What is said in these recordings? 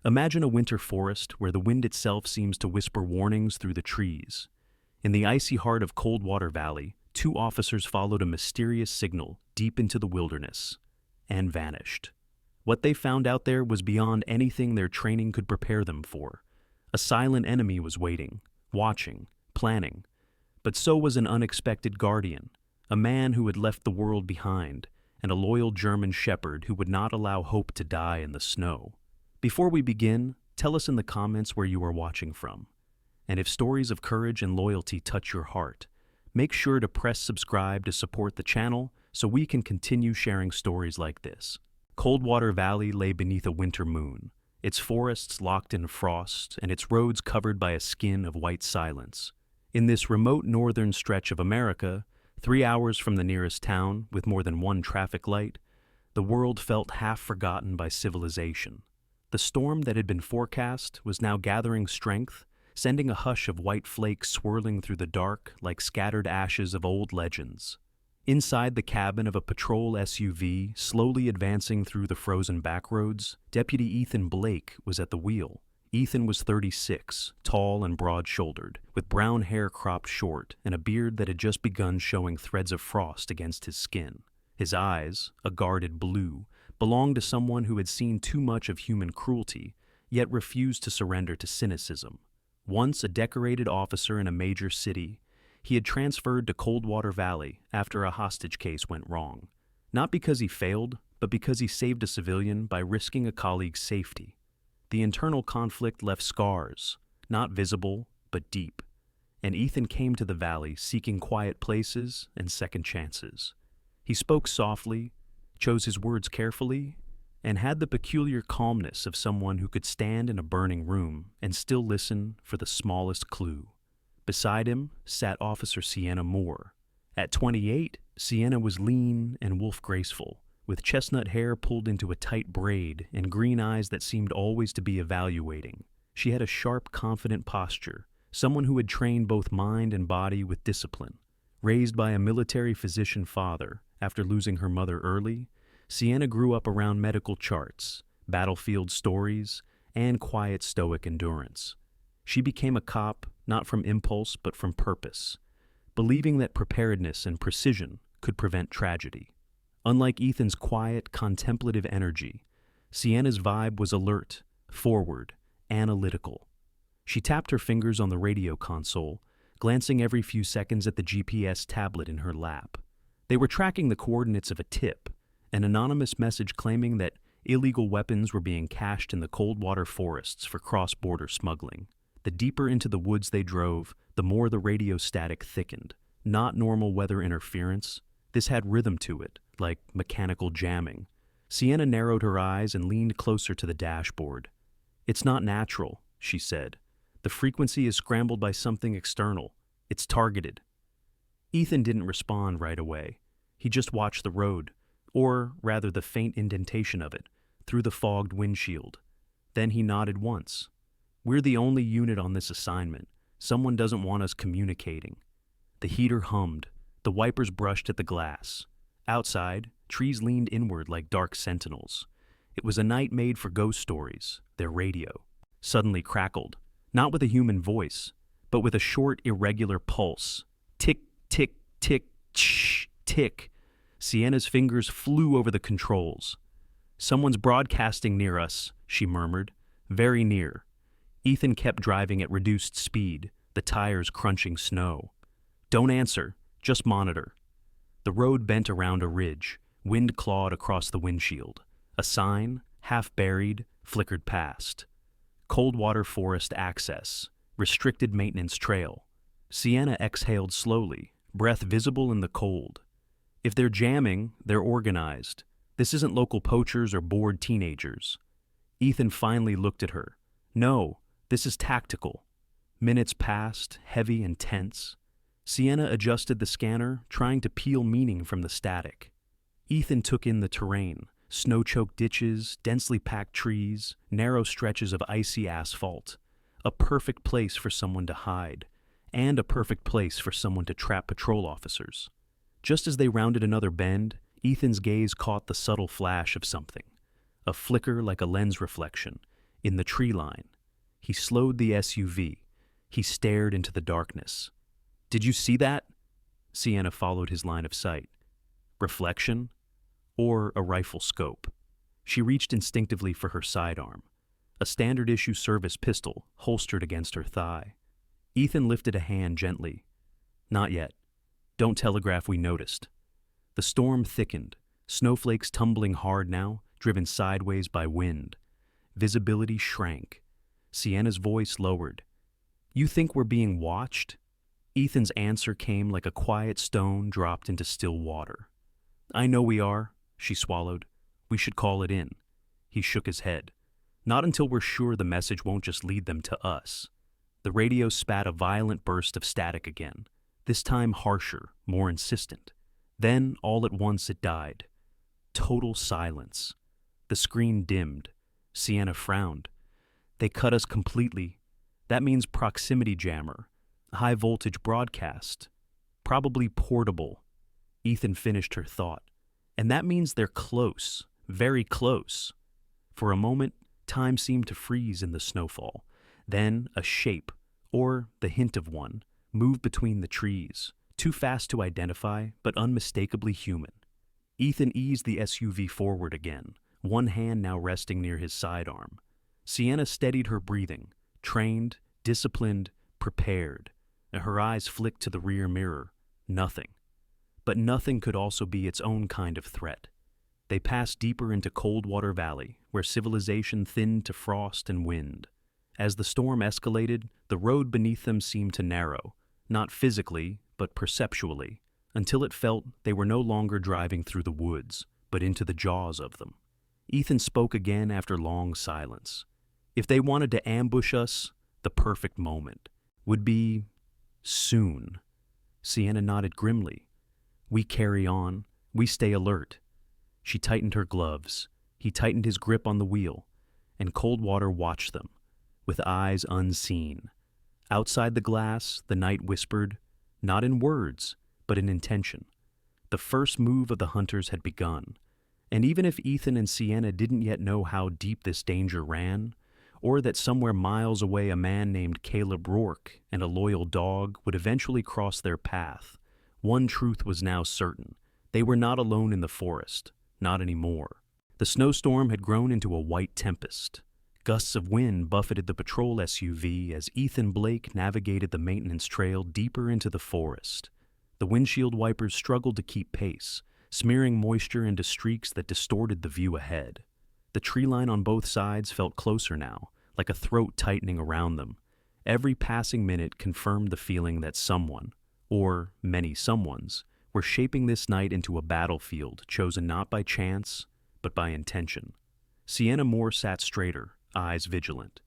Imagine a winter forest where the wind itself seems to whisper warnings through the trees. In the icy heart of Coldwater Valley, two officers followed a mysterious signal deep into the wilderness and vanished. What they found out there was beyond anything their training could prepare them for. A silent enemy was waiting, watching, planning. But so was an unexpected guardian, a man who had left the world behind, and a loyal German shepherd who would not allow hope to die in the snow. Before we begin, tell us in the comments where you are watching from. And if stories of courage and loyalty touch your heart, make sure to press subscribe to support the channel so we can continue sharing stories like this. Coldwater Valley lay beneath a winter moon, its forests locked in frost and its roads covered by a skin of white silence. In this remote northern stretch of America, 3 hours from the nearest town with more than one traffic light, the world felt half forgotten by civilization. The storm that had been forecast was now gathering strength, sending a hush of white flakes swirling through the dark like scattered ashes of old legends. Inside the cabin of a patrol SUV, slowly advancing through the frozen backroads, Deputy Ethan Blake was at the wheel. Ethan was 36, tall and broad-shouldered, with brown hair cropped short and a beard that had just begun showing threads of frost against his skin. His eyes, a guarded blue, belonged to someone who had seen too much of human cruelty, yet refused to surrender to cynicism. Once a decorated officer in a major city, he had transferred to Coldwater Valley after a hostage case went wrong. Not because he failed, but because he saved a civilian by risking a colleague's safety. The internal conflict left scars, not visible, but deep. And Ethan came to the valley seeking quiet places and second chances. He spoke softly, chose his words carefully, and had the peculiar calmness of someone who could stand in a burning room and still listen for the smallest clue. Beside him sat Officer Sienna Moore. At 28, Sienna was lean and wolf-graceful, with chestnut hair pulled into a tight braid and green eyes that seemed always to be evaluating. She had a sharp, confident posture, someone who had trained both mind and body with discipline. Raised by a military physician father after losing her mother early, Sienna grew up around medical charts, battlefield stories, and quiet stoic endurance. She became a cop not from impulse but from purpose, believing that preparedness and precision could prevent tragedy. Unlike Ethan's quiet, contemplative energy, Sienna's vibe was alert, forward, analytical. She tapped her fingers on the radio console, glancing every few seconds at the GPS tablet in her lap. They were tracking the coordinates of a tip, an anonymous message claiming that illegal weapons were being cached in the Coldwater forests for cross-border smuggling. The deeper into the woods they drove, the more the radio static thickened. Not normal weather interference. This had rhythm to it, like mechanical jamming. Sienna narrowed her eyes and leaned closer to the dashboard. "It's not natural," she said. "The frequency is scrambled by something external. It's targeted." Ethan didn't respond right away. He just watched the road, or rather the faint indentation of it, through the fogged windshield. Then he nodded once. "We're the only unit on this assignment. Someone doesn't want us communicating." The heater hummed. The wipers brushed at the glass. Outside, trees leaned inward like dark sentinels. It was a night made for ghost stories. Their radio suddenly crackled, not with a human voice, but with a short, irregular pulse. Tick, tick, tick, tsh, tick. Sienna's fingers flew over the controls. "Someone's broadcasting near us," she murmured. "Very near." Ethan kept driving at reduced speed, the tires crunching snow. "Don't answer, just monitor." The road bent around a ridge, wind clawed across the windshield. A sign, half buried, flickered past. Coldwater Forest Access, Restricted Maintenance Trail. Sienna exhaled slowly, breath visible in the cold. If they're jamming, they're organized. This isn't local poachers or bored teenagers. Ethan finally looked at her. "No, this is tactical." Minutes passed, heavy and tense. Sienna adjusted the scanner, trying to peel meaning from the static. Ethan took in the terrain, snow-choked ditches, densely packed trees, narrow stretches of icy asphalt. A perfect place for someone to hide, and a perfect place for someone to trap patrol officers. Just as they rounded another bend, Ethan's gaze caught the subtle flash of something. A flicker like a lens reflection. in the tree line. He slowed the SUV. He stared into the darkness. "Did you see that?" Sienna followed his line of sight. Reflection? Or a rifle scope? She reached instinctively for her sidearm, a standard-issue service pistol holstered against her thigh. Ethan lifted a hand gently. "Not yet. Don't telegraph we noticed." The storm thickened, snowflakes tumbling hard now, driven sideways by wind. Visibility shrank. Sienna's voice lowered. "You think we're being watched?" Ethan's answer came like a quiet stone dropped into still water. "I know we are," she swallowed. "We should call it in." He shook his head. "Not until we're sure the message won't just lead them to us." The radio spat a violent burst of static again, this time harsher, more insistent. Then, all at once, it died. Total silence. The screen dimmed. Sienna frowned. "They cut us completely. That means proximity jammer, high voltage broadcast, probably portable." Ethan finished her thought. "And that means they're close, very close." For a moment, time seemed to freeze in the snowfall. Then a shape, or the hint of one, moved between the trees, too fast to identify, but unmistakably human. Ethan eased the SUV forward again, one hand now resting near his sidearm. Sienna steadied her breathing, trained, disciplined, prepared. Her eyes flicked to the rear mirror. Nothing. But nothing could also be its own kind of threat. They passed deeper into Coldwater Valley, where civilization thinned to frost and wind. As the storm escalated, the road beneath them seemed to narrow, not physically, but perceptually, until it felt they were no longer driving through the woods, but into the jaws of them. Ethan spoke again after long silence. If they wanted to ambush us, the perfect moment would be soon. Sienna nodded grimly. "We carry on. We stay alert." She tightened her gloves. He tightened his grip on the wheel, and Coldwater watched them, with eyes unseen. Outside the glass, the night whispered, not in words, but in intention. The first move of the hunters had begun, and even if Ethan and Sienna didn't yet know how deep this danger ran, or that somewhere miles away a man named Caleb Rourke and a loyal dog would eventually cross their path, one truth was now certain. They were not alone in the forest, not anymore. The snowstorm had grown into a white tempest. Gusts of wind buffeted the patrol SUV as Ethan Blake navigated the maintenance trail deeper into the forest. The windshield wipers struggled to keep pace, smearing moisture into streaks that distorted the view ahead. The tree line on both sides felt closer now, like a throat tightening around them. Every passing minute confirmed the feeling that someone, or many someones, were shaping this night into a battlefield chosen not by chance, but by intention. Sienna Moore sat straighter, eyes vigilant.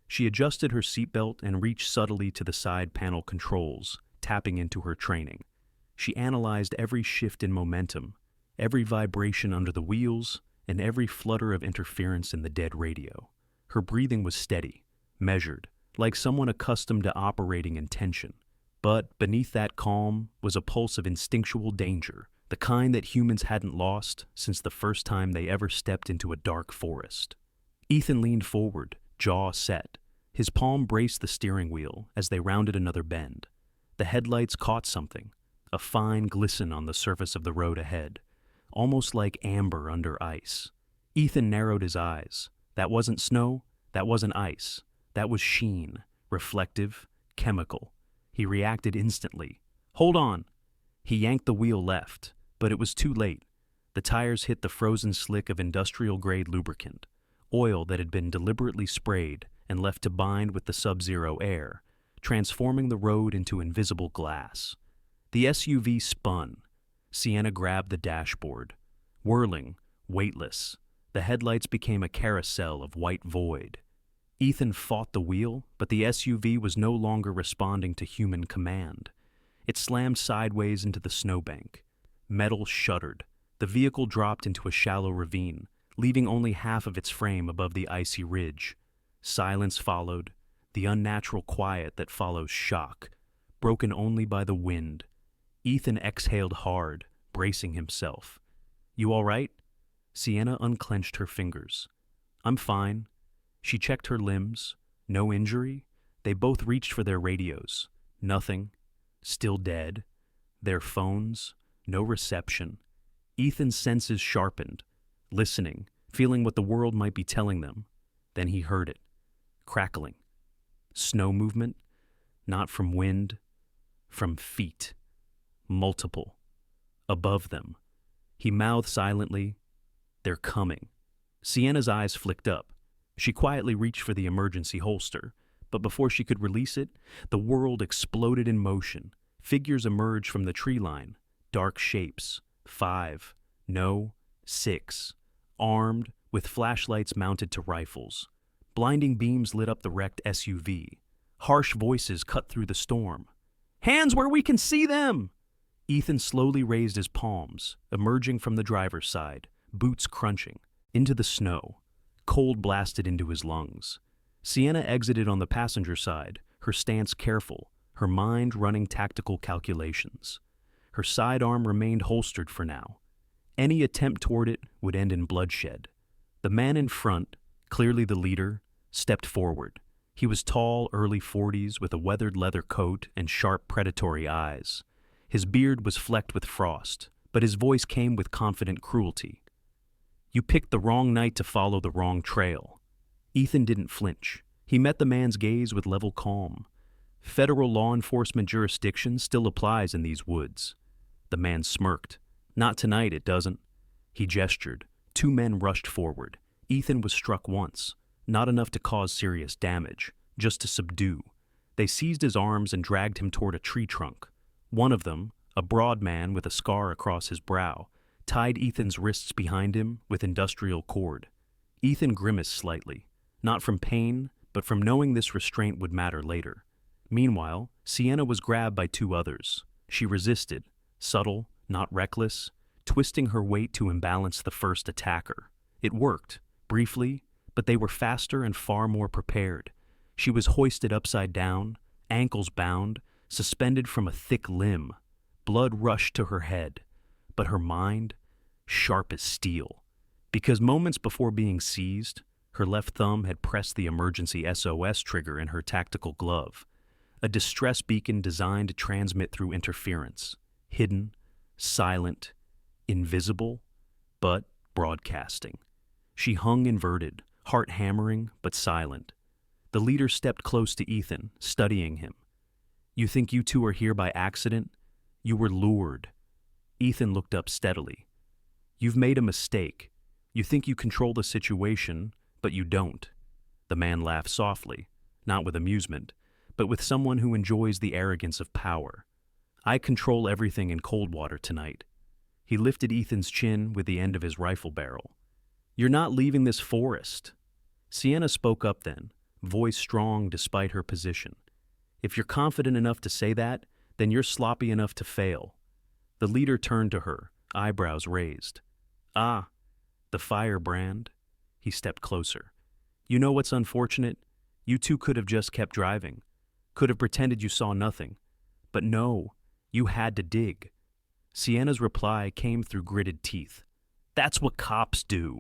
She adjusted her seatbelt and reached subtly to the side panel controls, tapping into her training. She analyzed every shift in momentum, every vibration under the wheels, and every flutter of interference in the dead radio. Her breathing was steady, measured, like someone accustomed to operating in tension. But beneath that calm was a pulse of instinctual danger, the kind that humans hadn't lost since the first time they ever stepped into a dark forest. Ethan leaned forward, jaw set. His palm braced the steering wheel as they rounded another bend. The headlights caught something, a fine glisten on the surface of the road ahead, almost like amber under ice. Ethan narrowed his eyes. That wasn't snow, that wasn't ice. That was sheen, reflective, chemical. He reacted instantly. "Hold on!" He yanked the wheel left, but it was too late. The tires hit the frozen slick of industrial-grade lubricant, oil that had been deliberately sprayed and left to bind with the sub-zero air, transforming the road into invisible glass. The SUV spun. Sienna grabbed the dashboard. Whirling, weightless, the headlights became a carousel of white void. Ethan fought the wheel, but the SUV was no longer responding to human command. It slammed sideways into the snowbank. Metal shuddered. The vehicle dropped into a shallow ravine, leaving only half of its frame above the icy ridge. Silence followed, the unnatural quiet that follows shock, broken only by the wind. Ethan exhaled hard, bracing himself. "You all right?" Sienna unclenched her fingers. "I'm fine." She checked her limbs. No injury. They both reached for their radios. Nothing. Still dead. Their phones. No reception. Ethan's senses sharpened, listening, feeling what the world might be telling them. Then he heard it. Crackling. Snow movement. Not from wind. From feet. Multiple. Above them. He mouthed silently, "They're coming." Sienna's eyes flicked up. She quietly reached for the emergency holster, but before she could release it, the world exploded in motion. Figures emerged from the tree line. Dark shapes. 5. No. 6. Armed, with flashlights mounted to rifles. Blinding beams lit up the wrecked SUV. Harsh voices cut through the storm. "Hands where we can see them!" Ethan slowly raised his palms, emerging from the driver's side, boots crunching, into the snow. Cold blasted into his lungs. Sienna exited on the passenger side, her stance careful, her mind running tactical calculations. Her sidearm remained holstered for now. Any attempt toward it would end in bloodshed. The man in front, clearly the leader, stepped forward. He was tall, early 40s, with a weathered leather coat and sharp, predatory eyes. His beard was flecked with frost, but his voice came with confident cruelty. "You picked the wrong night to follow the wrong trail." Ethan didn't flinch. He met the man's gaze with level calm. Federal law enforcement jurisdiction still applies in these woods. The man smirked. "Not tonight, it doesn't." He gestured. 2 men rushed forward. Ethan was struck once. Not enough to cause serious damage, just to subdue. They seized his arms and dragged him toward a tree trunk. One of them, a broad man with a scar across his brow, tied Ethan's wrists behind him with industrial cord. Ethan grimaced slightly, not from pain, but from knowing this restraint would matter later. Meanwhile, Sienna was grabbed by 2 others. She resisted, subtle, not reckless, twisting her weight to imbalance the first attacker. It worked, briefly, but they were faster and far more prepared. She was hoisted upside down, ankles bound, suspended from a thick limb. Blood rushed to her head, but her mind, sharp as steel. Because moments before being seized, her left thumb had pressed the emergency SOS trigger in her tactical glove, a distress beacon designed to transmit through interference, hidden, silent, invisible, but broadcasting. She hung inverted, heart hammering but silent. The leader stepped close to Ethan, studying him. "You think you 2 are here by accident? You were lured." Ethan looked up steadily. "You've made a mistake. You think you control the situation, but you don't." The man laughed softly, not with amusement, but with someone who enjoys the arrogance of power. "I control everything in Coldwater tonight." He lifted Ethan's chin with the end of his rifle barrel. "You're not leaving this forest." Sienna spoke up then, voice strong despite her position. "If you're confident enough to say that, then you're sloppy enough to fail." The leader turned to her, eyebrows raised. "Ah, the firebrand." He stepped closer. "You know what's unfortunate? You 2 could have just kept driving, could have pretended you saw nothing. But no, you had to dig." Sienna's reply came through gritted teeth. "That's what cops do."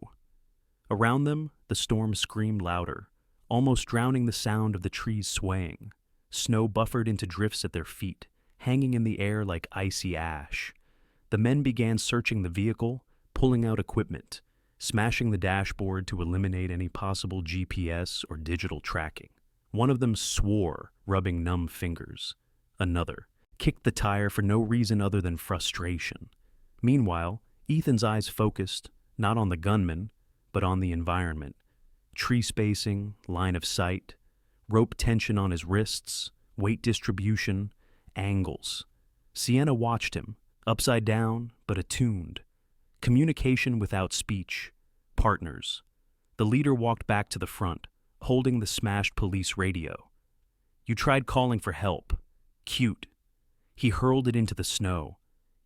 Around them, the storm screamed louder, almost drowning the sound of the trees swaying. Snow buffered into drifts at their feet, hanging in the air like icy ash. The men began searching the vehicle, pulling out equipment, smashing the dashboard to eliminate any possible GPS or digital tracking. One of them swore, rubbing numb fingers. Another kicked the tire for no reason other than frustration. Meanwhile, Ethan's eyes focused, not on the gunman, but on the environment. Tree spacing, line of sight, rope tension on his wrists, weight distribution, angles. Sienna watched him, upside down but attuned. Communication without speech. Partners. The leader walked back to the front, holding the smashed police radio. "You tried calling for help. Cute." He hurled it into the snow.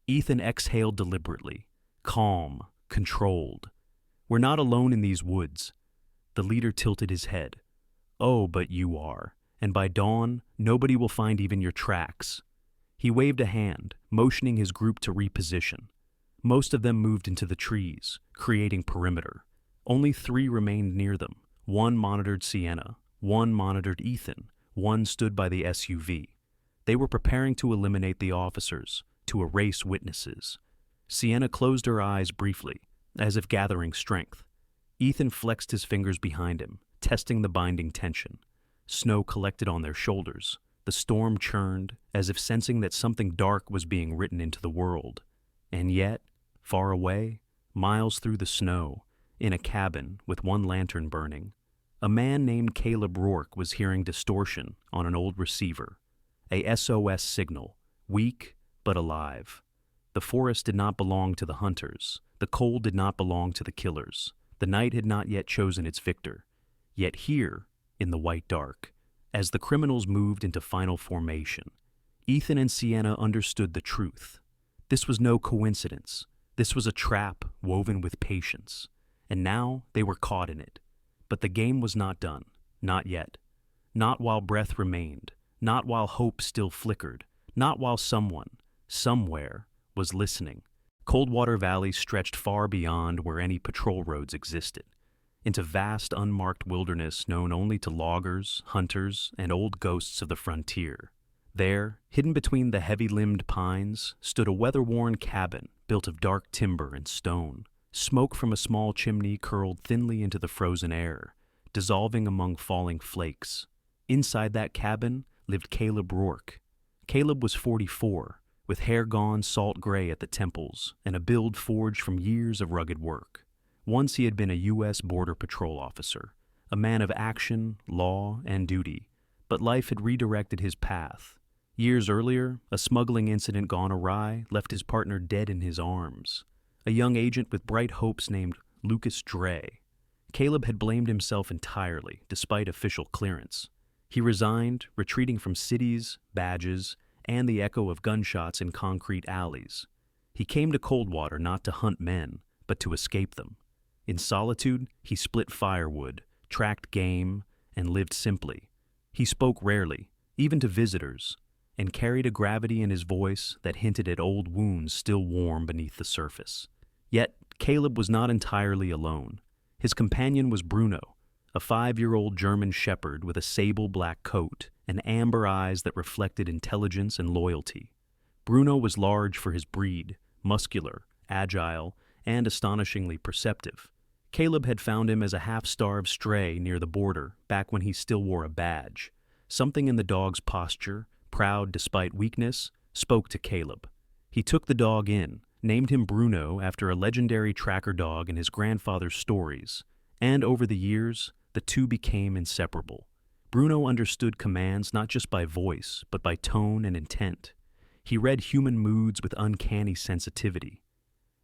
Ethan exhaled deliberately, calm, controlled. "We're not alone in these woods." The leader tilted his head. "Oh, but you are, and by dawn, nobody will find even your tracks." He waved a hand, motioning his group to reposition. Most of them moved into the trees, creating perimeter. Only 3 remained near them, One monitored Sienna, one monitored Ethan, one stood by the SUV. They were preparing to eliminate the officers, to erase witnesses. Sienna closed her eyes briefly, as if gathering strength. Ethan flexed his fingers behind him, testing the binding tension. Snow collected on their shoulders. The storm churned, as if sensing that something dark was being written into the world. And yet, far away, miles through the snow, in a cabin with one lantern burning, a man named Caleb Rourke was hearing distortion on an old receiver. A SOS signal, weak but alive. The forest did not belong to the hunters. The cold did not belong to the killers. The night had not yet chosen its victor. Yet here, in the white dark, as the criminals moved into final formation, Ethan and Sienna understood the truth. This was no coincidence. This was a trap woven with patience. And now they were caught in it. But the game was not done. Not yet. Not while breath remained. Not while hope still flickered. Not while someone, somewhere, was listening. Coldwater Valley stretched far beyond where any patrol roads existed, into vast unmarked wilderness known only to loggers, hunters, and old ghosts of the frontier. There, hidden between the heavy-limbed pines, stood a weather-worn cabin built of dark timber and stone. Smoke from a small chimney curled thinly into the frozen air, dissolving among falling flakes. Inside that cabin lived Caleb Rourke. Caleb was 44, with hair gone salt gray at the temples and a build forged from years of rugged work. Once he had been a U.S. Border Patrol officer, a man of action, law, and duty, but life had redirected his path. Years earlier, a smuggling incident gone awry left his partner dead in his arms, a young agent with bright hopes named Lucas Dre. Caleb had blamed himself entirely, despite official clearance. He resigned, retreating from cities, badges, and the echo of gunshots in concrete alleys. He came to Coldwater not to hunt men, but to escape them. In solitude, he split firewood, tracked game, and lived simply. He spoke rarely, even to visitors, and carried a gravity in his voice that hinted at old wounds still warm beneath the surface. Yet, Caleb was not entirely alone. His companion was Bruno, a 5-year-old German shepherd with a sable black coat and amber eyes that reflected intelligence and loyalty. Bruno was large for his breed, muscular, agile, and astonishingly perceptive. Caleb had found him as a half-starved stray near the border back when he still wore a badge. Something in the dog's posture, proud despite weakness, spoke to Caleb. He took the dog in, named him Bruno after a legendary tracker dog in his grandfather's stories, and over the years, the two became inseparable. Bruno understood commands not just by voice, but by tone and intent. He read human moods with uncanny sensitivity.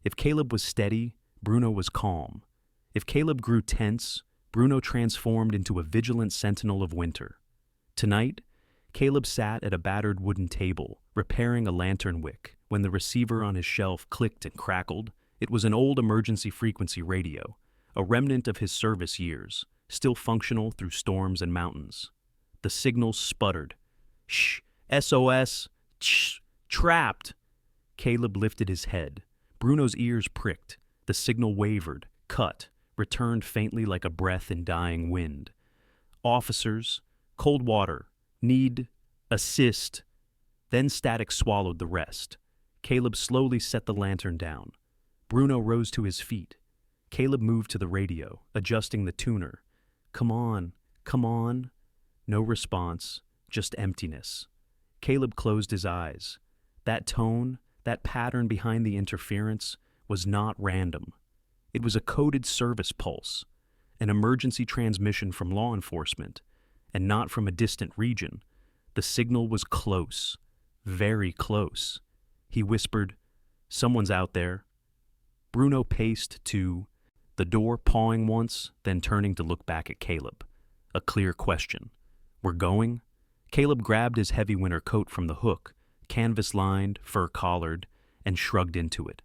If Caleb was steady, Bruno was calm. If Caleb grew tense, Bruno transformed into a vigilant sentinel of winter. Tonight, Caleb sat at a battered wooden table, repairing a lantern wick, when the receiver on his shelf clicked and crackled. It was an old emergency frequency radio, a remnant of his service years, still functional through storms and mountains. The signal sputtered. Shh! SOS! Shh! Trapped! Caleb lifted his head. Bruno's ears pricked. The signal wavered, cut, returned faintly like a breath in dying wind. Officers, Coldwater, need, assist. Then static swallowed the rest. Caleb slowly set the lantern down. Bruno rose to his feet. Caleb moved to the radio, adjusting the tuner. Come on, come on. No response, just emptiness. Caleb closed his eyes. That tone, that pattern behind the interference, was not random. It was a coded service pulse, an emergency transmission from law enforcement, and not from a distant region. The signal was close, very close. He whispered, "Someone's out there." Bruno paced to the door, pawing once, then turning to look back at Caleb. A clear question. "We're going?" Caleb grabbed his heavy winter coat from the hook, canvas-lined, fur-collared, and shrugged into it.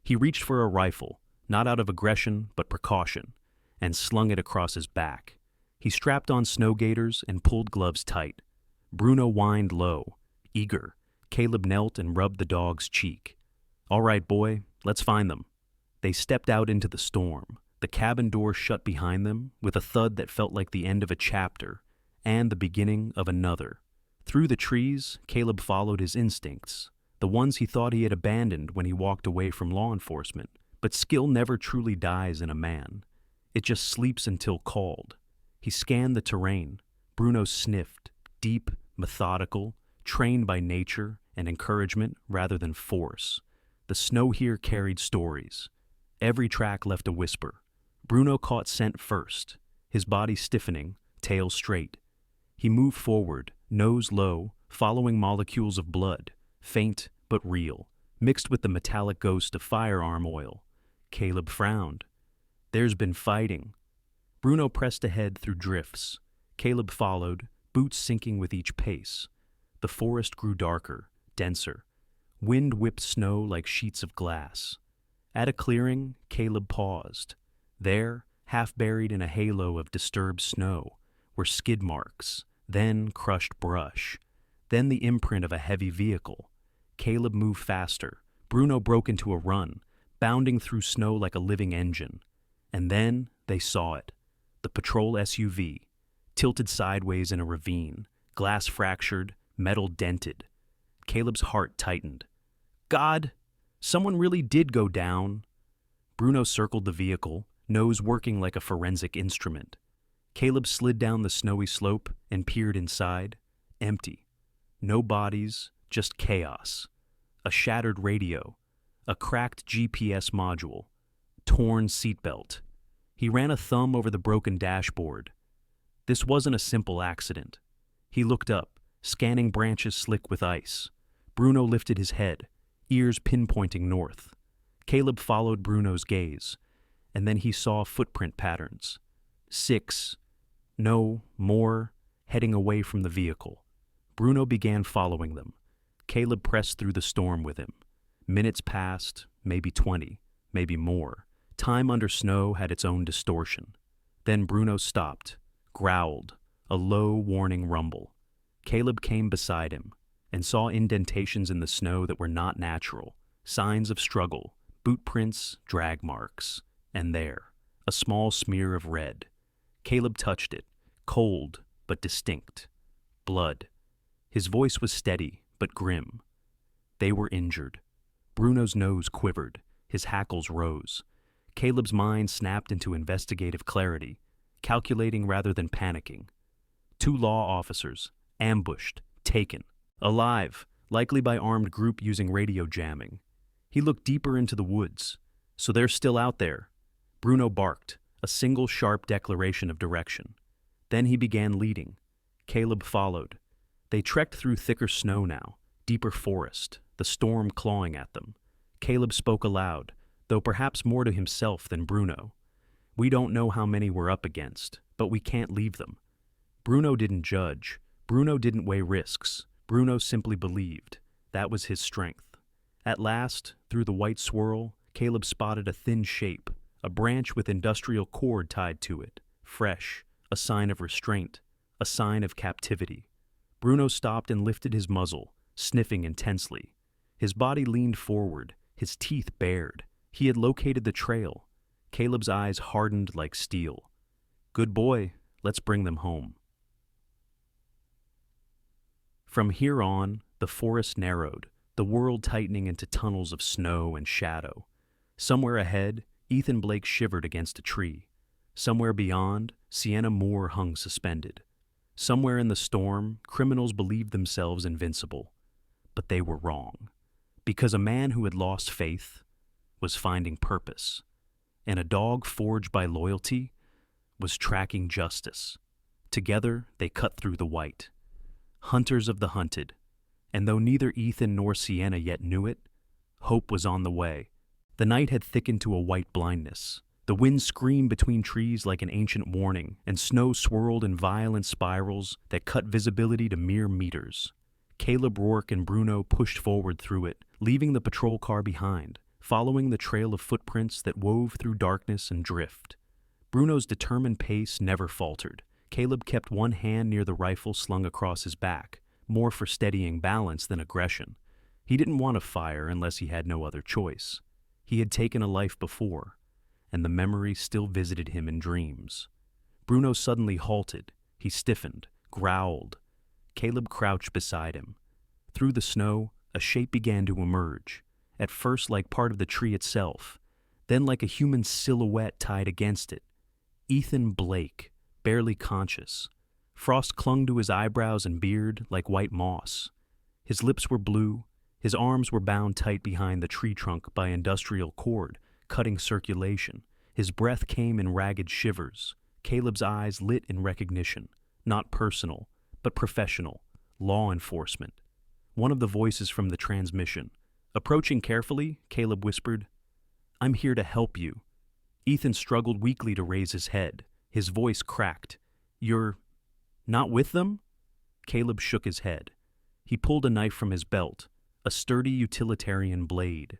He reached for a rifle, not out of aggression but precaution, and slung it across his back. He strapped on snow gaiters and pulled gloves tight. Bruno whined low, eager. Caleb knelt and rubbed the dog's cheek. "All right, boy, let's find them." They stepped out into the storm. The The cabin door shut behind them with a thud that felt like the end of a chapter and the beginning of another. Through the trees, Caleb followed his instincts, the ones he thought he had abandoned when he walked away from law enforcement. But skill never truly dies in a man. It just sleeps until called. He scanned the terrain. Bruno sniffed, deep, methodical, trained by nature and encouragement rather than force. The snow here carried stories. Every track left a whisper. Bruno caught scent first, his body stiffening, tail straight. He moved forward, nose low, following molecules of blood, faint but real, mixed with the metallic ghost of firearm oil. Caleb frowned. There's been fighting. Bruno pressed ahead through drifts. Caleb followed, boots sinking with each pace. The forest grew darker, denser. Wind whipped snow like sheets of glass. At a clearing, Caleb paused. There, half buried in a halo of disturbed snow, were skid marks, then crushed brush, then the imprint of a heavy vehicle. Caleb moved faster. Bruno broke into a run, bounding through snow like a living engine. And then they saw it. The patrol SUV, tilted sideways in a ravine, glass fractured, metal dented. Caleb's heart tightened. God, someone really did go down. Bruno circled the vehicle, nose working like a forensic instrument. Caleb slid down the snowy slope and peered inside. Empty. No bodies, just chaos. A shattered radio. A cracked GPS module. Torn seatbelt. He ran a thumb over the broken dashboard. This wasn't a simple accident. He looked up, scanning branches slick with ice. Bruno lifted his head, ears pinpointing north. Caleb followed Bruno's gaze, and then he saw footprint patterns. 6, no, more, heading away from the vehicle. Bruno began following them. Caleb pressed through the storm with him. Minutes passed, maybe 20, maybe more. Time under snow had its own distortion. Then Bruno stopped, growled, a low, warning rumble. Caleb came beside him and saw indentations in the snow that were not natural, signs of struggle, boot prints, drag marks. And there, a small smear of red. Caleb touched it, cold but distinct. Blood. His voice was steady but grim. They were injured. Bruno's nose quivered, his hackles rose. Caleb's mind snapped into investigative clarity, calculating rather than panicking. 2 law officers, ambushed, taken, alive, likely by armed group using radio jamming. He looked deeper into the woods. So they're still out there. Bruno barked, a single sharp declaration of direction. Then he began leading. Caleb followed. They trekked through thicker snow now, deeper forest, the storm clawing at them. Caleb spoke aloud, though perhaps more to himself than Bruno. We don't know how many we're up against, but we can't leave them. Bruno didn't judge. Bruno didn't weigh risks. Bruno simply believed. That was his strength. At last, through the white swirl, Caleb spotted a thin shape, a branch with industrial cord tied to it, fresh, a sign of restraint, a sign of captivity. Bruno stopped and lifted his muzzle, sniffing intensely. His body leaned forward, his teeth bared. He had located the trail. Caleb's eyes hardened like steel. Good boy, let's bring them home. From here on, the forest narrowed, the world tightening into tunnels of snow and shadow. Somewhere ahead, Ethan Blake shivered against a tree. Somewhere beyond, Sienna Moore hung suspended. Somewhere in the storm, criminals believed themselves invincible. But they were wrong. Because a man who had lost faith was finding purpose, and a dog forged by loyalty was tracking justice. Together, they cut through the white. Hunters of the hunted. And though neither Ethan nor Sienna yet knew it, hope was on the way. The night had thickened to a white blindness. The wind screamed between trees like an ancient warning, and snow swirled in violent spirals that cut visibility to mere meters. Caleb, Rourke, and Bruno pushed forward through it, leaving the patrol car behind, following the trail of footprints that wove through darkness and drift. Bruno's determined pace never faltered. Caleb kept one hand near the rifle slung across his back, more for steadying balance than aggression. He didn't want to fire unless he had no other choice. He had taken a life before, and the memory still visited him in dreams. Bruno suddenly halted. He stiffened, growled. Caleb crouched beside him. Through the snow, a shape began to emerge, at first like part of the tree itself, then like a human silhouette tied against it. Ethan Blake, barely conscious. Frost clung to his eyebrows and beard like white moss. His lips were blue. His arms were bound tight behind the tree trunk by industrial cord, cutting circulation. His breath came in ragged shivers. Caleb's eyes lit in recognition, not personal, but professional, law enforcement. One of the voices from the transmission. Approaching carefully, Caleb whispered, "I'm here to help you." Ethan struggled weakly to raise his head. His voice cracked. "You're not with them?" Caleb shook his head. He pulled a knife from his belt, a sturdy utilitarian blade.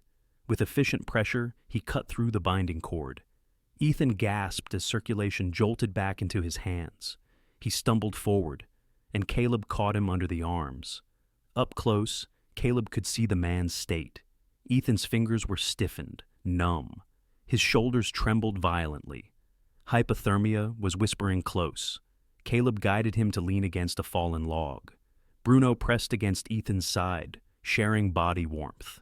With efficient pressure, he cut through the binding cord. Ethan gasped as circulation jolted back into his hands. He stumbled forward, and Caleb caught him under the arms. Up close, Caleb could see the man's state. Ethan's fingers were stiffened, numb. His shoulders trembled violently. Hypothermia was whispering close. Caleb guided him to lean against a fallen log. Bruno pressed against Ethan's side, sharing body warmth.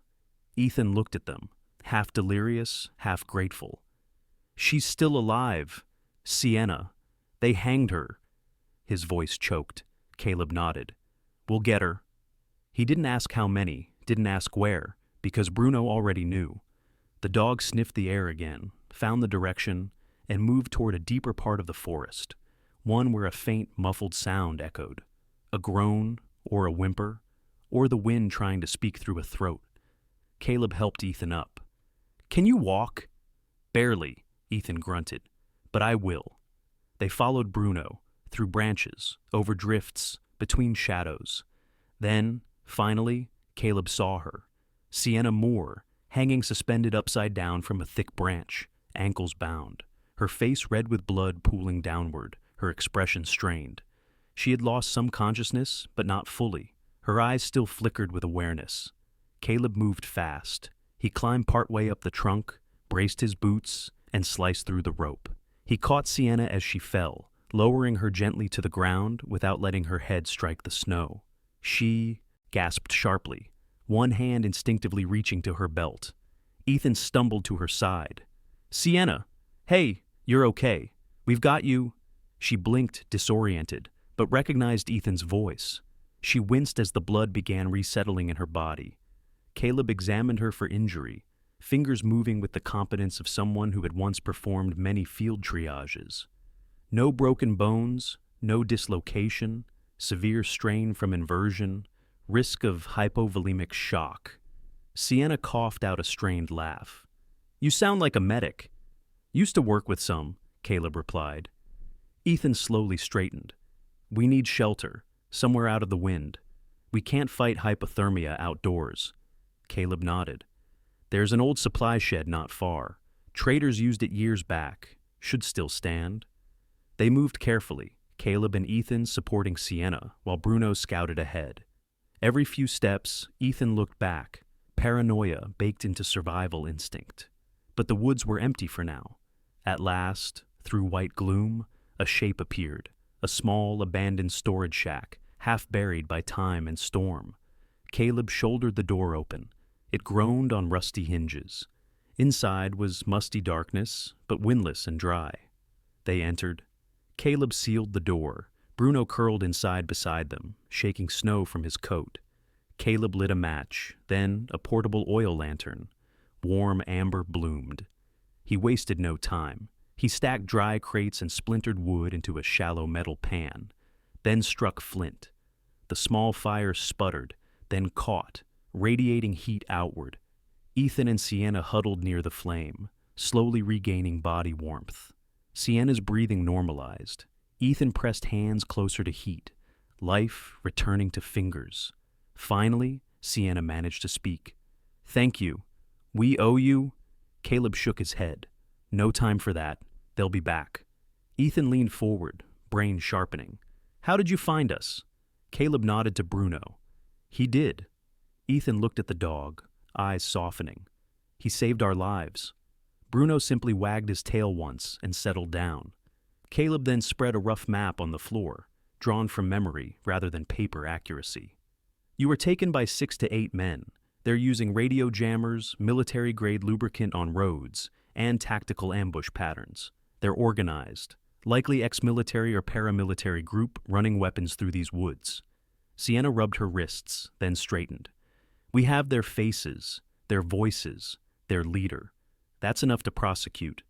Ethan looked at them, half delirious, half grateful. "She's still alive. Sienna. They hanged her." His voice choked. Caleb nodded. "We'll get her." He didn't ask how many, didn't ask where, because Bruno already knew. The dog sniffed the air again, found the direction, and moved toward a deeper part of the forest, one where a faint, muffled sound echoed. A groan, or a whimper, or the wind trying to speak through a throat. Caleb helped Ethan up. "Can you walk?" "Barely," Ethan grunted. "But I will." They followed Bruno, through branches, over drifts, between shadows. Then, finally, Caleb saw her. Sienna Moore, hanging suspended upside down from a thick branch, ankles bound. Her face red with blood pooling downward, her expression strained. She had lost some consciousness, but not fully. Her eyes still flickered with awareness. Caleb moved fast. He climbed partway up the trunk, braced his boots, and sliced through the rope. He caught Sienna as she fell, lowering her gently to the ground without letting her head strike the snow. She gasped sharply, one hand instinctively reaching to her belt. Ethan stumbled to her side. "Sienna! Hey, you're okay. We've got you." She blinked, disoriented, but recognized Ethan's voice. She winced as the blood began resettling in her body. Caleb examined her for injury, fingers moving with the competence of someone who had once performed many field triages. No broken bones, no dislocation, severe strain from inversion, risk of hypovolemic shock. Sienna coughed out a strained laugh. "You sound like a medic." "Used to work with some," Caleb replied. Ethan slowly straightened. "We need shelter, somewhere out of the wind. We can't fight hypothermia outdoors." Caleb nodded. "There's an old supply shed not far. Traders used it years back. Should still stand." They moved carefully, Caleb and Ethan supporting Sienna, while Bruno scouted ahead. Every few steps, Ethan looked back, paranoia baked into survival instinct. But the woods were empty for now. At last, through white gloom, a shape appeared, a small, abandoned storage shack, half buried by time and storm. Caleb shouldered the door open. It groaned on rusty hinges. Inside was musty darkness, but windless and dry. They entered. Caleb sealed the door. Bruno curled inside beside them, shaking snow from his coat. Caleb lit a match, then a portable oil lantern. Warm amber bloomed. He wasted no time. He stacked dry crates and splintered wood into a shallow metal pan, then struck flint. The small fire sputtered, then caught, radiating heat outward. Ethan and Sienna huddled near the flame, slowly regaining body warmth. Sienna's breathing normalized. Ethan pressed hands closer to heat, life returning to fingers. Finally, Sienna managed to speak. "Thank you. We owe you." Caleb shook his head. "No time for that. They'll be back." Ethan leaned forward, brain sharpening. "How did you find us?" Caleb nodded to Bruno. "He did." Ethan looked at the dog, eyes softening. "He saved our lives." Bruno simply wagged his tail once and settled down. Caleb then spread a rough map on the floor, drawn from memory rather than paper accuracy. You were taken by 6 to 8 men. They're using radio jammers, military-grade lubricant on roads, and tactical ambush patterns. They're organized, likely ex-military or paramilitary group running weapons through these woods. Sienna rubbed her wrists, then straightened. We have their faces, their voices, their leader. That's enough to prosecute.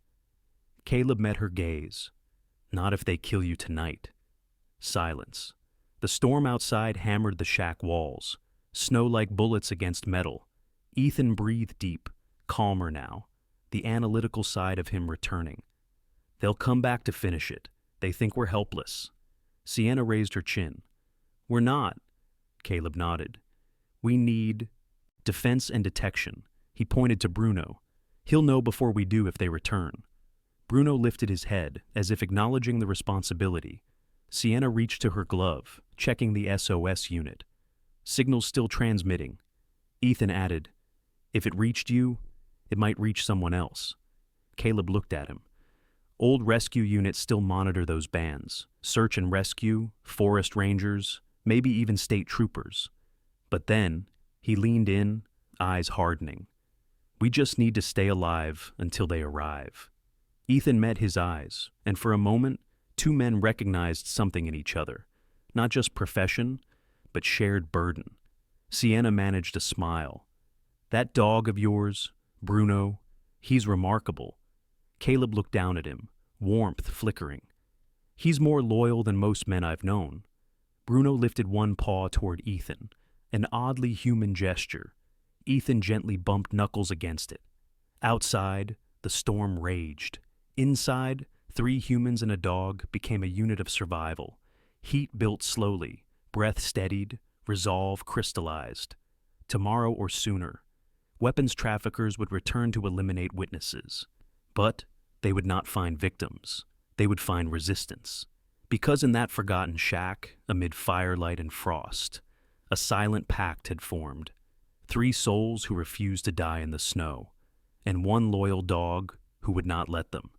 Caleb met her gaze. Not if they kill you tonight. Silence. The storm outside hammered the shack walls, snow like bullets against metal. Ethan breathed deep, calmer now, the analytical side of him returning. They'll come back to finish it. They think we're helpless. Sienna raised her chin. We're not. Caleb nodded. We need defense and detection. He pointed to Bruno. He'll know before we do if they return. Bruno lifted his head, as if acknowledging the responsibility. Sienna reached to her glove, checking the SOS unit. Signal's still transmitting. Ethan added, if it reached you, it might reach someone else. Caleb looked at him. Old rescue units still monitor those bands. Search and rescue, forest rangers, maybe even state troopers. But then, he leaned in, eyes hardening. We just need to stay alive until they arrive. Ethan met his eyes, and for a moment, 2 men recognized something in each other. Not just profession, but shared burden. Sienna managed a smile. That dog of yours, Bruno, he's remarkable. Caleb looked down at him, warmth flickering. He's more loyal than most men I've known. Bruno lifted one paw toward Ethan, an oddly human gesture. Ethan gently bumped knuckles against it. Outside, the storm raged. Inside, 3 humans and a dog became a unit of survival. Heat built slowly, breath steadied, resolve crystallized. Tomorrow or sooner, weapons traffickers would return to eliminate witnesses. But they would not find victims. They would find resistance. Because in that forgotten shack, amid firelight and frost, a silent pact had formed. 3 souls who refused to die in the snow, and 1 loyal dog who would not let them.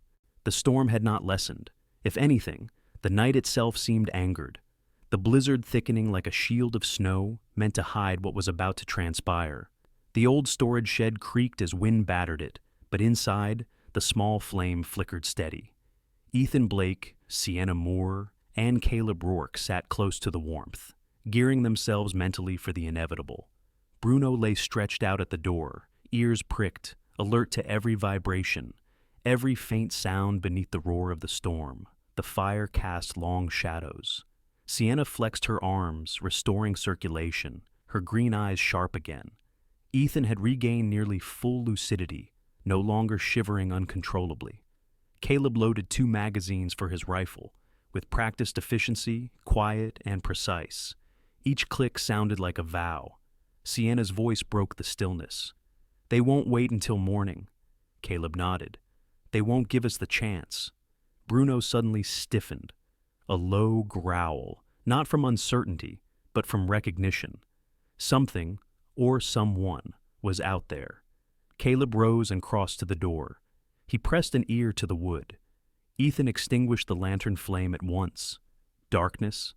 The storm had not lessened. If anything, the night itself seemed angered. The blizzard thickening like a shield of snow meant to hide what was about to transpire. The old storage shed creaked as wind battered it, but inside, the small flame flickered steady. Ethan Blake, Sienna Moore, and Caleb Rourke sat close to the warmth, gearing themselves mentally for the inevitable. Bruno lay stretched out at the door, ears pricked, alert to every vibration, every faint sound beneath the roar of the storm. The fire cast long shadows. Sienna flexed her arms, restoring circulation, her green eyes sharp again. Ethan had regained nearly full lucidity, no longer shivering uncontrollably. Caleb loaded 2 magazines for his rifle, with practiced efficiency, quiet and precise. Each click sounded like a vow. Sienna's voice broke the stillness. They won't wait until morning. Caleb nodded. They won't give us the chance. Bruno suddenly stiffened. A low growl, not from uncertainty, but from recognition. Something, or someone, was out there. Caleb rose and crossed to the door. He pressed an ear to the wood. Ethan extinguished the lantern flame at once. Darkness.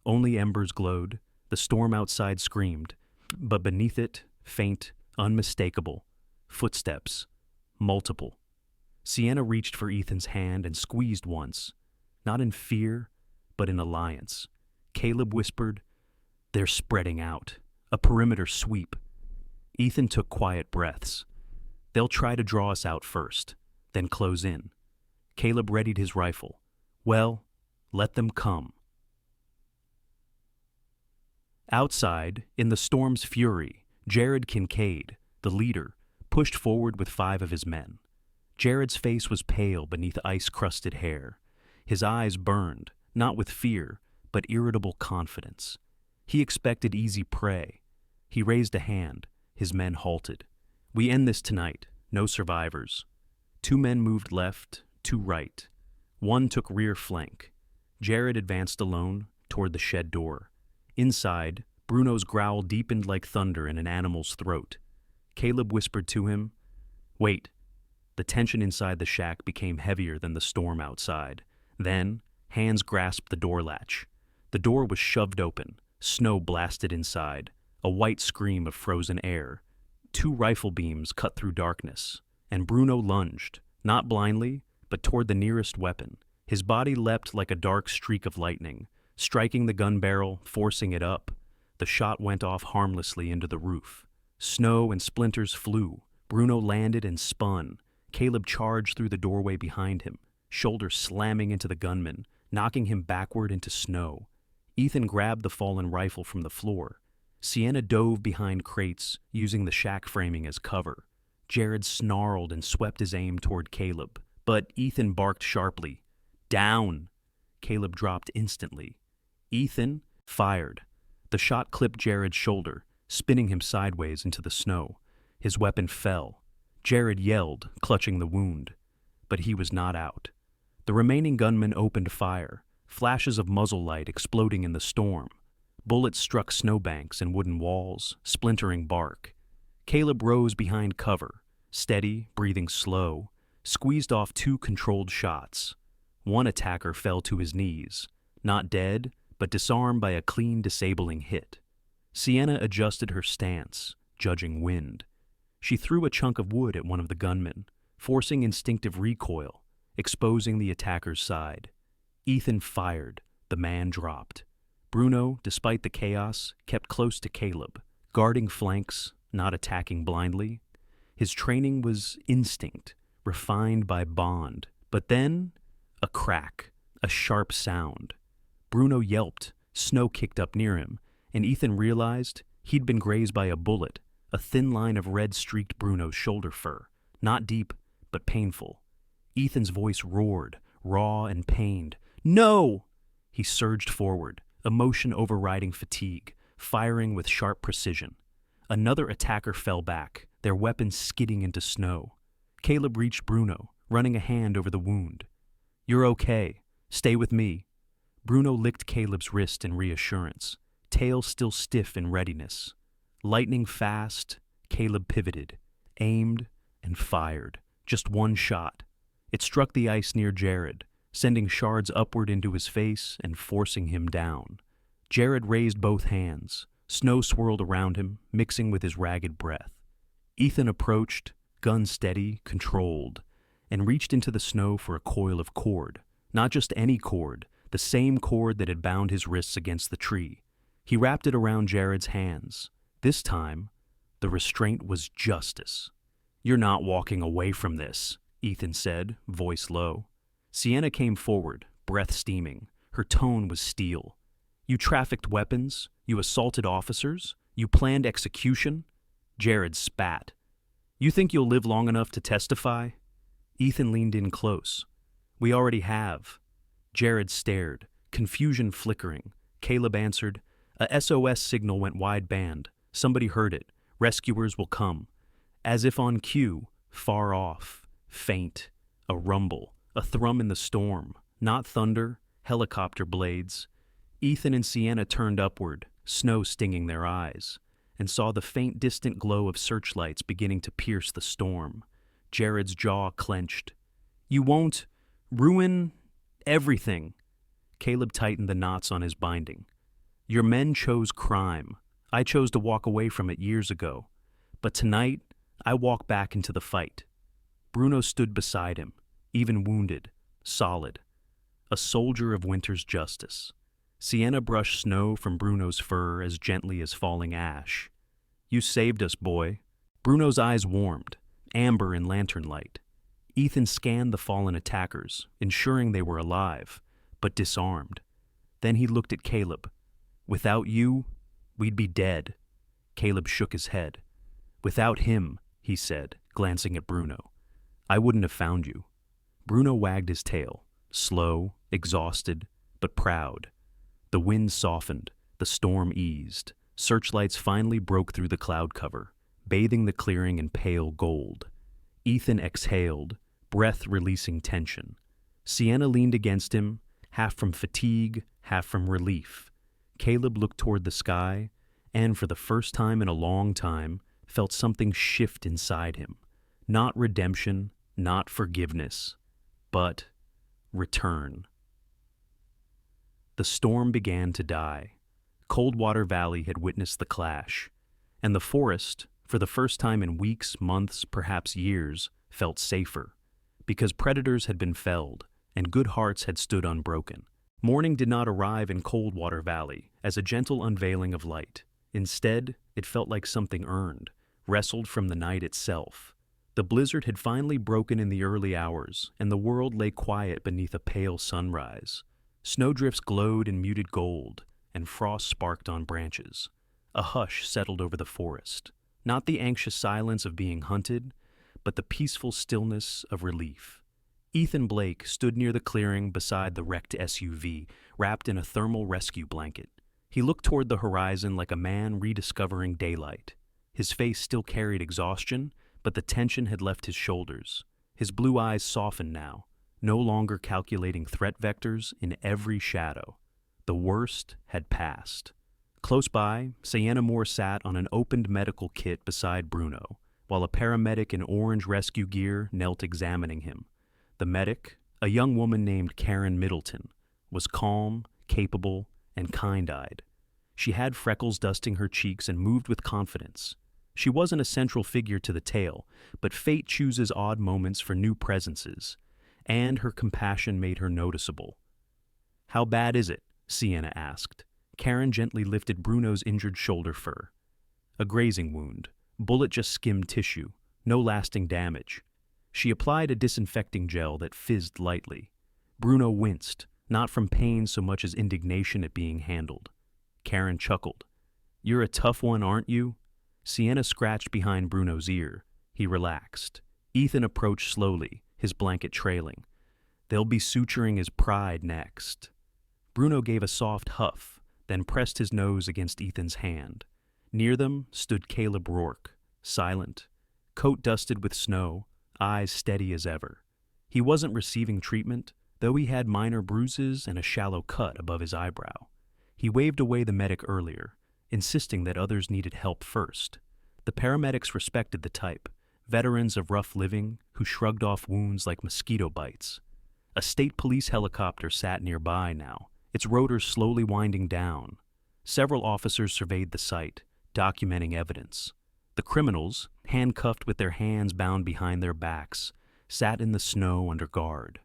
Only embers glowed. The storm outside screamed. But beneath it, faint, unmistakable. Footsteps. Multiple. Sienna reached for Ethan's hand and squeezed once. Not in fear, but in alliance. Caleb whispered, "They're spreading out. A perimeter sweep." Ethan took quiet breaths. They'll try to draw us out first, then close in. Caleb readied his rifle. Well, let them come. Outside, in the storm's fury, Jared Kincaid, the leader, pushed forward with 5 of his men. Jared's face was pale beneath ice-crusted hair. His eyes burned, not with fear, but irritable confidence. He expected easy prey. He raised a hand. His men halted. "We end this tonight. No survivors." 2 men moved left, 2 right. 1 took rear flank. Jared advanced alone toward the shed door. Inside, Bruno's growl deepened like thunder in an animal's throat. Caleb whispered to him, "Wait, The tension inside the shack became heavier than the storm outside. Then, hands grasped the door latch. The door was shoved open, snow blasted inside, a white scream of frozen air. Two rifle beams cut through darkness, and Bruno lunged, not blindly, but toward the nearest weapon. His body leapt like a dark streak of lightning, striking the gun barrel, forcing it up. The shot went off harmlessly into the roof. Snow and splinters flew. Bruno landed and spun. Caleb charged through the doorway behind him, shoulder slamming into the gunman, knocking him backward into snow. Ethan grabbed the fallen rifle from the floor. Sienna dove behind crates, using the shack framing as cover. Jared snarled and swept his aim toward Caleb, but Ethan barked sharply. "Down!" Caleb dropped instantly. Ethan fired. The shot clipped Jared's shoulder, spinning him sideways into the snow. His weapon fell. Jared yelled, clutching the wound. But he was not out. The remaining gunman opened fire, flashes of muzzle light exploding in the storm. Bullets struck snowbanks and wooden walls, splintering bark. Caleb rose behind cover, steady, breathing slow, squeezed off two controlled shots. One attacker fell to his knees, not dead, but disarmed by a clean, disabling hit. Sienna adjusted her stance, judging wind. She threw a chunk of wood at one of the gunmen, forcing instinctive recoil, exposing the attacker's side. Ethan fired. The man dropped. Bruno, despite the chaos, kept close to Caleb, guarding flanks, not attacking blindly. His training was instinct, refined by bond. But then, a crack, a sharp sound. Bruno yelped, snow kicked up near him, and Ethan realized he'd been grazed by a bullet. A thin line of red streaked Bruno's shoulder fur, not deep, but painful. Ethan's voice roared, raw and pained. "No!" He surged forward, emotion overriding fatigue, firing with sharp precision. Another attacker fell back, their weapons skidding into snow. Caleb reached Bruno, running a hand over the wound. "You're okay. Stay with me." Bruno licked Caleb's wrist in reassurance, tail still stiff in readiness. Lightning fast, Caleb pivoted, aimed, and fired. Just one shot. It struck the ice near Jared, sending shards upward into his face and forcing him down. Jared raised both hands. Snow swirled around him, mixing with his ragged breath. Ethan approached, gun steady, controlled, and reached into the snow for a coil of cord. Not just any cord, the same cord that had bound his wrists against the tree. He wrapped it around Jared's hands. This time, the restraint was justice. "You're not walking away from this," Ethan said, voice low. Sienna came forward, breath steaming. Her tone was steel. "You trafficked weapons, you assaulted officers, you planned execution." Jared spat. "You think you'll live long enough to testify?" Ethan leaned in close. "We already have." Jared stared, confusion flickering. Caleb answered, "A SOS signal went wideband. Somebody heard it. Rescuers will come." As if on cue, far off, faint, a rumble, a thrum in the storm, not thunder, helicopter blades. Ethan and Sienna turned upward, snow stinging their eyes, and saw the faint distant glow of searchlights beginning to pierce the storm. Jared's jaw clenched. "You won't ruin everything." Caleb tightened the knots on his binding. "Your men chose crime. I chose to walk away from it years ago. But tonight, I walk back into the fight." Bruno stood beside him, even wounded, solid. A soldier of winter's justice. Sienna brushed snow from Bruno's fur as gently as falling ash. "You saved us, boy." Bruno's eyes warmed, amber in lantern light. Ethan scanned the fallen attackers, ensuring they were alive, but disarmed. Then he looked at Caleb. "Without you, we'd be dead." Caleb shook his head. "Without him," he said, glancing at Bruno, "I wouldn't have found you." Bruno wagged his tail, slow, exhausted, but proud. The wind softened, the storm eased. Searchlights finally broke through the cloud cover, bathing the clearing in pale gold. Ethan exhaled, breath releasing tension. Sienna leaned against him, half from fatigue, half from relief. Caleb looked toward the sky, and for the first time in a long time, felt something shift inside him. Not redemption, not forgiveness, but return. The storm began to die. Coldwater Valley had witnessed the clash, and the forest, for the first time in weeks, months, perhaps years, felt safer, because predators had been felled and good hearts had stood unbroken. Morning did not arrive in Coldwater Valley as a gentle unveiling of light. Instead, it felt like something earned, wrestled from the night itself. The blizzard had finally broken in the early hours, and the world lay quiet beneath a pale sunrise. Snowdrifts glowed in muted gold, and frost sparked on branches. A hush settled over the forest, not the anxious silence of being hunted, but the peaceful stillness of relief. Ethan Blake stood near the clearing beside the wrecked SUV, wrapped in a thermal rescue blanket. He looked toward the horizon like a man rediscovering daylight. His face still carried exhaustion, but the tension had left his shoulders. His blue eyes softened now, no longer calculating threat vectors in every shadow. The worst had passed. Close by, Sienna Moore sat on an opened medical kit beside Bruno, while a paramedic in orange rescue gear knelt examining him. The medic, a young woman named Karen Middleton, was calm, capable, and kind-eyed. She had freckles dusting her cheeks and moved with confidence. She wasn't a central figure to the tale, but fate chooses odd moments for new presences, and her compassion made her noticeable. "How bad is it?" Sienna asked. Karen gently lifted Bruno's injured shoulder fur. "A grazing wound. Bullet just skimmed tissue. No lasting damage." She applied a disinfecting gel that fizzed lightly. Bruno winced, not from pain so much as indignation at being handled. Karen chuckled. "You're a tough one, aren't you?" Sienna scratched behind Bruno's ear. He relaxed. Ethan approached slowly, his blanket trailing. "They'll be suturing his pride next." Bruno gave a soft huff, then pressed his nose against Ethan's hand. Near them stood Caleb Rourke, silent, coat dusted with snow, eyes steady as ever. He wasn't receiving treatment, though he had minor bruises and a shallow cut above his eyebrow. He waved away the medic earlier, insisting that others needed help first. The paramedics respected the type, veterans of rough living who shrugged off wounds like mosquito bites. A state police helicopter sat nearby now, its rotors slowly winding down. Several officers surveyed the site, documenting evidence. The criminals, handcuffed with their hands bound behind their backs, sat in the snow under guard.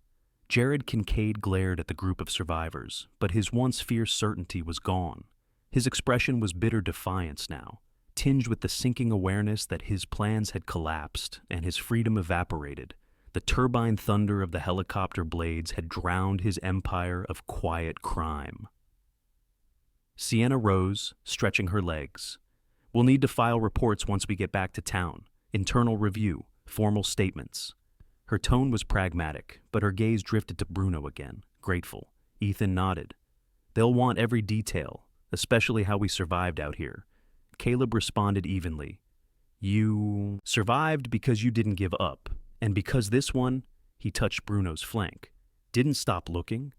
Jared Kincaid glared at the group of survivors, but his once fierce certainty was gone. His expression was bitter defiance now, tinged with the sinking awareness that his plans had collapsed and his freedom evaporated. The turbine thunder of the helicopter blades had drowned his empire of quiet crime. Sienna rose, stretching her legs. "We'll need to file reports once we get back to town. Internal review, formal statements." Her tone was pragmatic, but her gaze drifted to Bruno again, grateful. Ethan nodded. "They'll want every detail, especially how we survived out here." Caleb responded evenly. "You survived because you didn't give up, and because this one," he touched Bruno's flank, "didn't stop looking."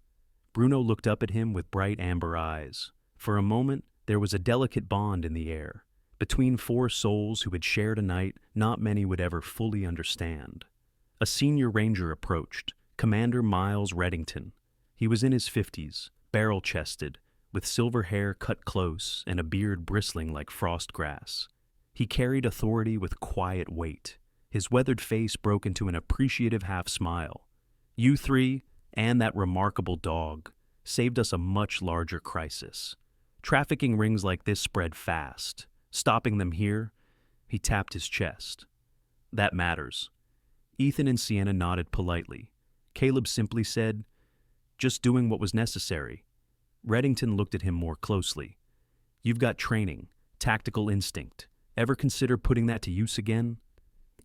Bruno looked up at him with bright amber eyes. For a moment, there was a delicate bond in the air. Between four souls who had shared a night not many would ever fully understand. A senior ranger approached, Commander Miles Reddington. He was in his 50s, barrel-chested, with silver hair cut close and a beard bristling like frost grass. He carried authority with quiet weight. His weathered face broke into an appreciative half-smile. "You three, and that remarkable dog, saved us a much larger crisis. Trafficking rings like this spread fast. Stopping them here," he tapped his chest. "That matters." Ethan and Sienna nodded politely. Caleb simply said, "Just doing what was necessary." Reddington looked at him more closely. "You've got training, tactical instinct. Ever consider putting that to use again?"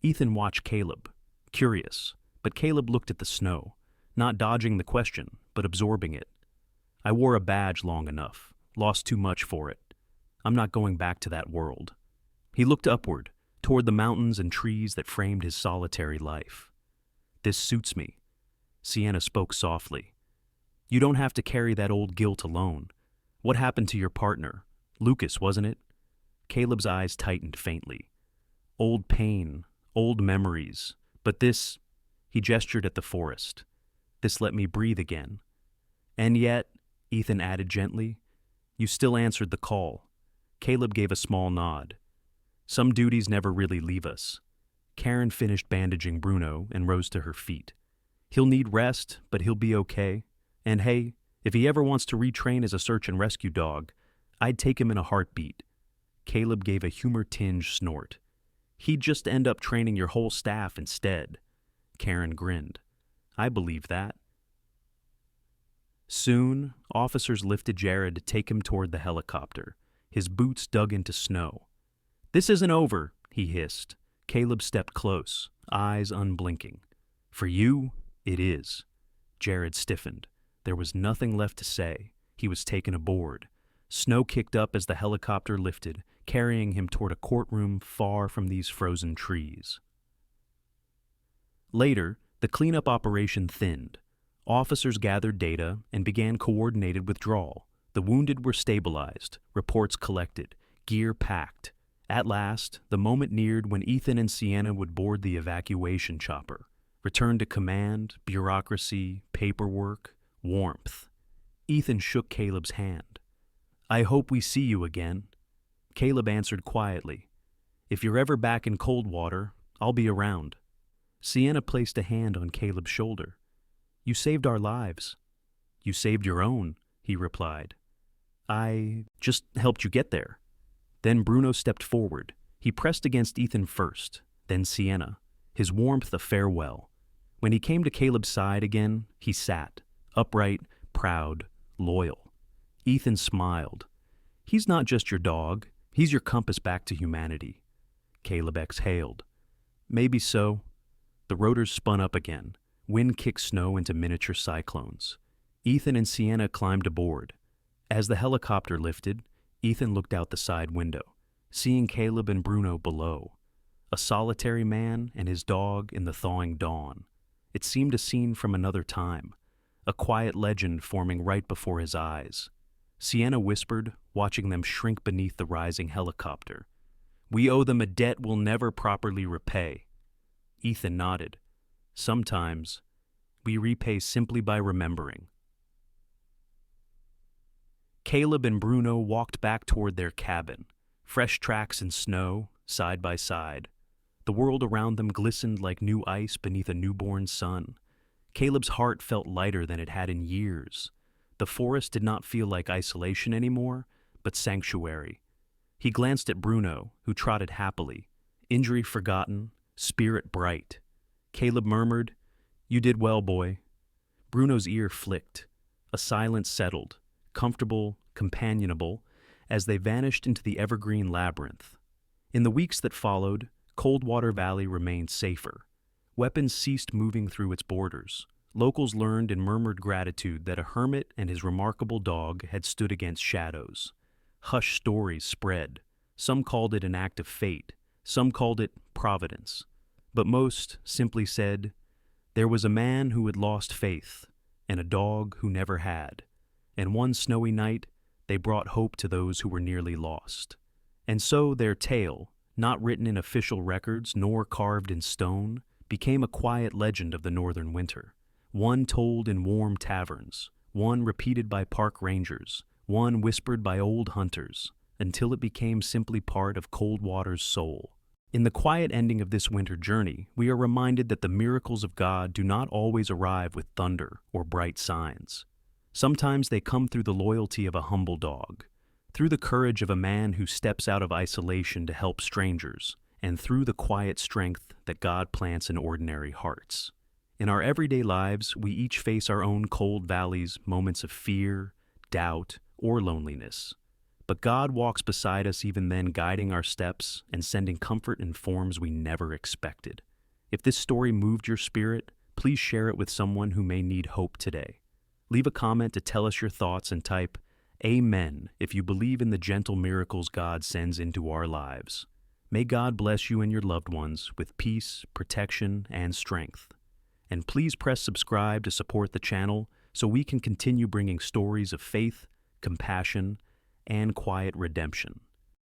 Ethan watched Caleb, curious, but Caleb looked at the snow, not dodging the question, but absorbing it. "I wore a badge long enough, lost too much for it. I'm not going back to that world." He looked upward, toward the mountains and trees that framed his solitary life. "This suits me." Sienna spoke softly. "You don't have to carry that old guilt alone. What happened to your partner? Lucas, wasn't it?" Caleb's eyes tightened faintly. "Old pain, old memories. But this, He gestured at the forest. This let me breathe again. And yet, Ethan added gently, you still answered the call. Caleb gave a small nod. Some duties never really leave us. Karen finished bandaging Bruno and rose to her feet. He'll need rest, but he'll be okay. And hey, if he ever wants to retrain as a search and rescue dog, I'd take him in a heartbeat. Caleb gave a humor-tinged snort. He'd just end up training your whole staff instead. Karen grinned. I believe that. Soon, officers lifted Jared to take him toward the helicopter. His boots dug into snow. This isn't over, he hissed. Caleb stepped close, eyes unblinking. For you, it is. Jared stiffened. There was nothing left to say. He was taken aboard. Snow kicked up as the helicopter lifted, carrying him toward a courtroom far from these frozen trees. Later, the cleanup operation thinned. Officers gathered data and began coordinated withdrawal. The wounded were stabilized, reports collected, gear packed. At last, the moment neared when Ethan and Sienna would board the evacuation chopper. Return to command, bureaucracy, paperwork, warmth. Ethan shook Caleb's hand. I hope we see you again. Caleb answered quietly. If you're ever back in Coldwater, I'll be around. Sienna placed a hand on Caleb's shoulder. You saved our lives. You saved your own, he replied. I just helped you get there. Then Bruno stepped forward. He pressed against Ethan first, then Sienna, his warmth a farewell. When he came to Caleb's side again, he sat, upright, proud, loyal. Ethan smiled. He's not just your dog, he's your compass back to humanity. Caleb exhaled. Maybe so. The rotors spun up again. Wind kicked snow into miniature cyclones. Ethan and Sienna climbed aboard. As the helicopter lifted, Ethan looked out the side window, seeing Caleb and Bruno below. A solitary man and his dog in the thawing dawn. It seemed a scene from another time, a quiet legend forming right before his eyes. Sienna whispered, watching them shrink beneath the rising helicopter. We owe them a debt we'll never properly repay. Ethan nodded. Sometimes, we repay simply by remembering. Caleb and Bruno walked back toward their cabin, fresh tracks in snow, side by side. The world around them glistened like new ice beneath a newborn sun. Caleb's heart felt lighter than it had in years. The forest did not feel like isolation anymore, but sanctuary. He glanced at Bruno, who trotted happily, injury forgotten, spirit bright. Caleb murmured, You did well, boy. Bruno's ear flicked. A silence settled, comfortable, companionable, as they vanished into the evergreen labyrinth. In the weeks that followed, Coldwater Valley remained safer. Weapons ceased moving through its borders. Locals learned and murmured gratitude that a hermit and his remarkable dog had stood against shadows. Hushed stories spread. Some called it an act of fate. Some called it providence. But most simply said, there was a man who had lost faith, and a dog who never had. And one snowy night, they brought hope to those who were nearly lost. And so their tale, not written in official records nor carved in stone, became a quiet legend of the northern winter. One told in warm taverns, one repeated by park rangers, one whispered by old hunters, until it became simply part of Coldwater's soul. In the quiet ending of this winter journey, we are reminded that the miracles of God do not always arrive with thunder or bright signs. Sometimes they come through the loyalty of a humble dog, through the courage of a man who steps out of isolation to help strangers, and through the quiet strength that God plants in ordinary hearts. In our everyday lives, we each face our own cold valleys, moments of fear, doubt, or loneliness. But God walks beside us even then, guiding our steps and sending comfort in forms we never expected. If this story moved your spirit, please share it with someone who may need hope today. Leave a comment to tell us your thoughts and type Amen if you believe in the gentle miracles God sends into our lives. May God bless you and your loved ones with peace, protection, and strength. And please press subscribe to support the channel so we can continue bringing stories of faith, compassion, and quiet redemption.